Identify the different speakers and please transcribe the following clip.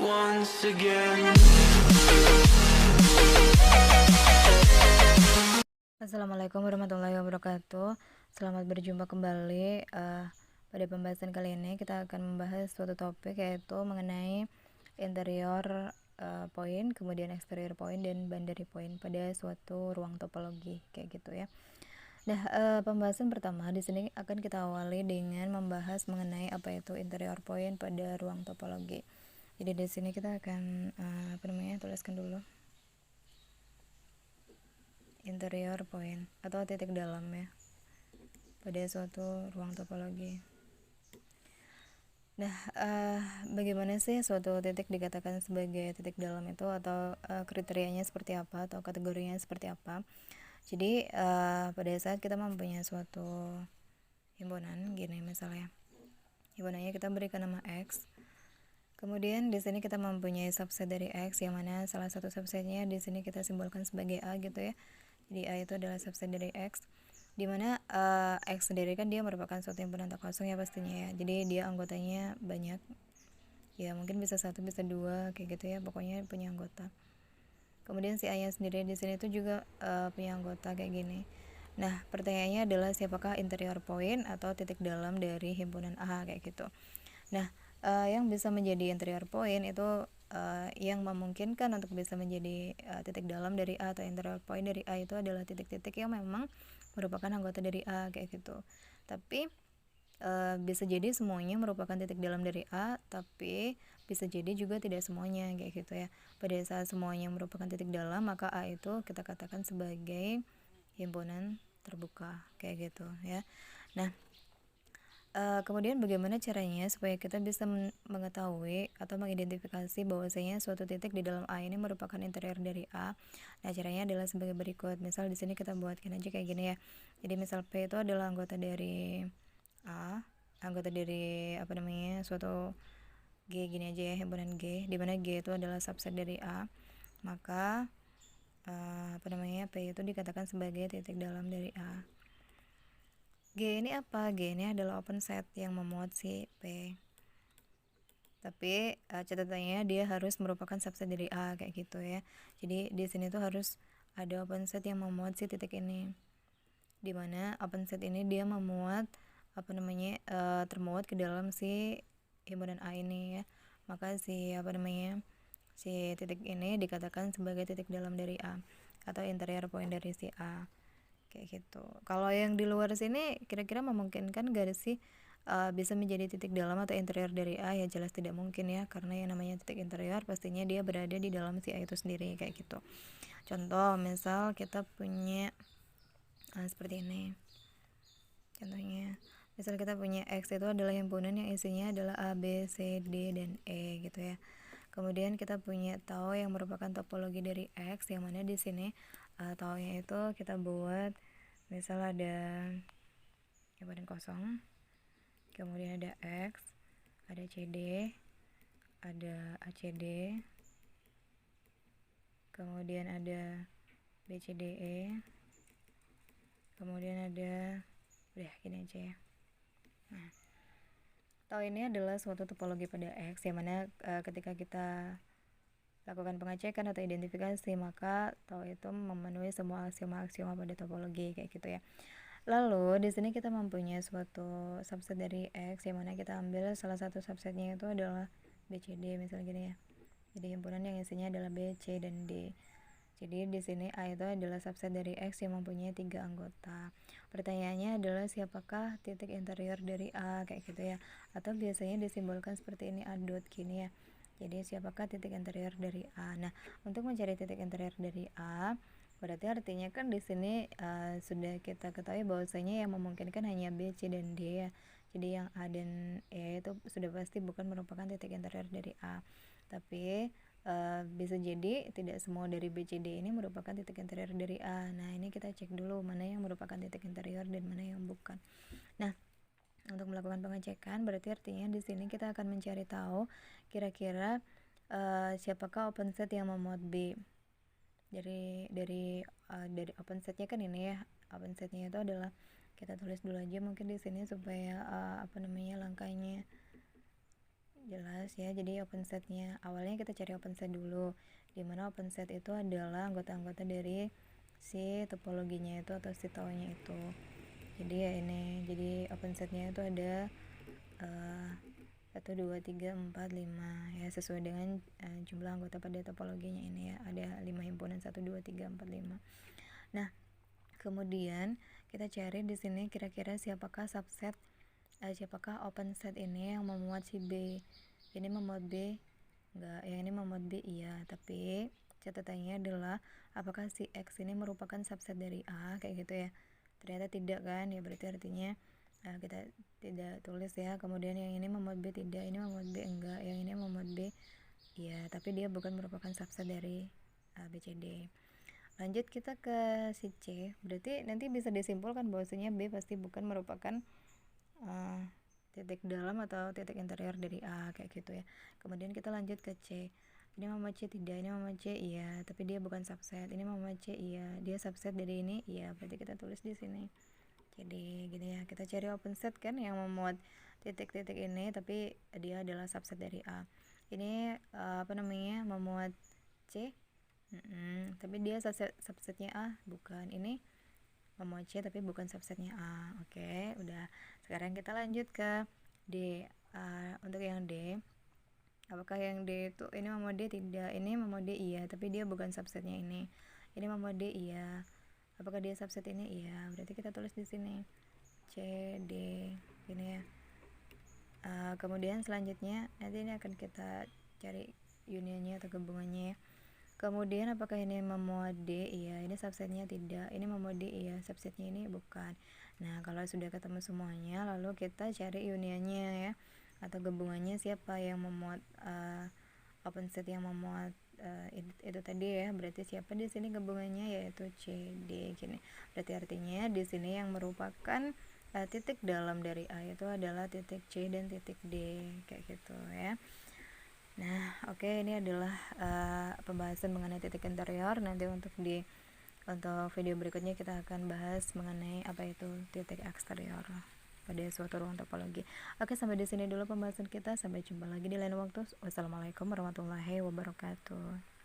Speaker 1: Once again.
Speaker 2: Assalamualaikum warahmatullahi wabarakatuh. Selamat berjumpa kembali. Pada pembahasan kali ini kita akan membahas suatu topik yaitu mengenai interior point, kemudian exterior point dan boundary point pada suatu ruang topologi kayak gitu ya. Nah, pembahasan pertama di sini akan kita awali dengan membahas mengenai apa itu interior point pada ruang topologi. Jadi di sini kita akan tuliskan dulu interior point atau titik dalam ya pada suatu ruang topologi. Nah, bagaimana sih suatu titik dikatakan sebagai titik dalam itu, atau kriterianya seperti apa atau kategorinya seperti apa? Jadi pada saat kita mempunyai suatu himpunan gini misalnya, himpunannya kita berikan nama X. Kemudian di sini kita mempunyai subset dari X, yang mana salah satu subsetnya di sini kita simbolkan sebagai A gitu ya. Jadi A itu adalah subset dari X, dimana X sendiri kan dia merupakan suatu himpunan tak kosong ya pastinya ya. Jadi dia anggotanya banyak, ya mungkin bisa satu bisa dua kayak gitu ya, pokoknya punya anggota. Kemudian si A nya sendiri di sini tuh juga punya anggota kayak gini. Nah, pertanyaannya adalah siapakah interior point atau titik dalam dari himpunan A kayak gitu. Nah, yang bisa menjadi interior point itu yang memungkinkan untuk bisa menjadi titik dalam dari A atau interior point dari A itu adalah titik-titik yang memang merupakan anggota dari A kayak gitu. Tapi bisa jadi semuanya merupakan titik dalam dari A, tapi bisa jadi juga tidak semuanya kayak gitu ya. Pada saat semuanya merupakan titik dalam, maka A itu kita katakan sebagai himpunan terbuka kayak gitu ya. Nah, kemudian bagaimana caranya supaya kita bisa mengetahui atau mengidentifikasi bahwasanya suatu titik di dalam A ini merupakan interior dari A? Nah, caranya adalah sebagai berikut. Misal di sini kita buatkan aja kayak gini ya. Jadi misal P itu adalah anggota dari A, anggota dari suatu G, gini aja ya, himpunan G, di mana G itu adalah subset dari A. Maka P itu dikatakan sebagai titik dalam dari A. G ini apa? G ini adalah open set yang memuat si P. Tapi catatannya dia harus merupakan subset dari A kayak gitu ya. Jadi di sini tuh harus ada open set yang memuat si titik ini. Dimana open set ini dia memuat termuat ke dalam si himpunan A ini ya. Maka si titik ini dikatakan sebagai titik dalam dari A atau interior point dari si A kayak gitu. Kalau yang di luar sini kira-kira memungkinkan gak sih bisa menjadi titik dalam atau interior dari A? Ya jelas tidak mungkin ya, karena yang namanya titik interior pastinya dia berada di dalam si A itu sendiri kayak gitu. Contoh misal kita punya seperti ini. Contohnya misal kita punya X itu adalah himpunan yang isinya adalah A, B, C, D, dan E gitu ya. Kemudian kita punya tau yang merupakan topologi dari X, yang mana di sini taunya itu kita buat misal ada himpunan kosong, kemudian ada X, ada CD, ada ACD, kemudian ada BCDE, kemudian ada udah gini aja ya. Nah, tau ini adalah suatu topologi pada X, yang mana ketika kita lakukan pengecekan atau identifikasi, maka tau itu memenuhi semua aksioma-aksioma pada topologi kayak gitu ya. Lalu di sini kita mempunyai suatu subset dari X, yang mana kita ambil salah satu subsetnya itu adalah BCD misalnya gini ya. Jadi himpunan yang isinya adalah B, C, dan D. Jadi di sini A itu adalah subset dari X yang mempunyai 3 anggota. Pertanyaannya adalah siapakah titik interior dari A kayak gitu ya. Atau biasanya disimbolkan seperti ini, A dot gini ya. Jadi siapakah titik interior dari A? Nah, untuk mencari titik interior dari A, berarti artinya kan di sini sudah kita ketahui bahwasanya yang memungkinkan hanya B, C, dan D ya. Jadi yang A dan E itu sudah pasti bukan merupakan titik interior dari A. Tapi bisa jadi tidak semua dari B, C, D ini merupakan titik interior dari A. Nah, ini kita cek dulu mana yang merupakan titik interior dan mana yang bukan. Nah, untuk melakukan pengecekan berarti artinya di sini kita akan mencari tahu kira-kira siapakah open set yang memuat B. Dari open setnya kan ini ya, open setnya itu adalah, kita tulis dulu aja mungkin di sini supaya langkahnya jelas ya. Jadi open setnya awalnya kita cari open set dulu, dimana open set itu adalah anggota-anggota dari si topologinya itu atau si taunya itu. Jadi ya ini, jadi open setnya itu ada 1, 2, 3, 4, 5 ya, sesuai dengan jumlah anggota pada topologinya ini ya, ada 5 himpunan 1, 2, 3, 4, 5. Nah, kemudian kita cari di sini kira-kira siapakah subset, siapakah open set ini yang memuat si B. Ini memuat B enggak, yang ini memuat B iya, tapi catatannya adalah apakah si X ini merupakan subset dari A, kayak gitu ya. Ternyata tidak kan, ya berarti artinya kita tidak tulis ya. Kemudian yang ini memuat B tidak, ini memuat B enggak, yang ini memuat B iya, tapi dia bukan merupakan subset dari B, C, D. Lanjut kita ke si C, berarti nanti bisa disimpulkan bahwasanya B pasti bukan merupakan titik dalam atau titik interior dari A, kayak gitu ya. Kemudian kita lanjut ke C, ini mama C tidak, ini mama C iya, tapi dia bukan subset. Ini mama C iya, dia subset dari ini iya, berarti kita tulis di sini. Jadi gini ya, kita cari open set kan yang memuat titik-titik ini, tapi dia adalah subset dari A. Ini memuat C, tapi dia subsetnya A, bukan. Ini memuat C tapi bukan subsetnya A. Oke, udah. Sekarang kita lanjut ke D. Untuk yang D, apakah yang D itu ini memuat D tidak, ini memuat D iya, tapi dia bukan subsetnya ini. Ini memuat D iya, apakah dia subset ini iya, berarti kita tulis di sini C, D, gini ya. Kemudian selanjutnya nanti ini akan kita cari unionnya atau gabungannya ya. Kemudian apakah ini memuat D iya, ini subsetnya tidak, ini memuat D iya, subsetnya ini bukan. Nah, kalau sudah ketemu semuanya, lalu kita cari unionnya ya, atau gabungannya siapa yang memuat open set yang memuat itu tadi ya. Berarti siapa di sini gabungannya, yaitu C, D gini. Berarti artinya di sini yang merupakan titik dalam dari A itu adalah titik C dan titik D, kayak gitu ya. Nah, oke, ini adalah pembahasan mengenai titik interior. Nanti untuk video berikutnya kita akan bahas mengenai apa itu titik eksterior pada suatu ruang topologi. Oke, sampai di sini dulu pembahasan kita. Sampai jumpa lagi di lain waktu. Wassalamualaikum warahmatullahi wabarakatuh.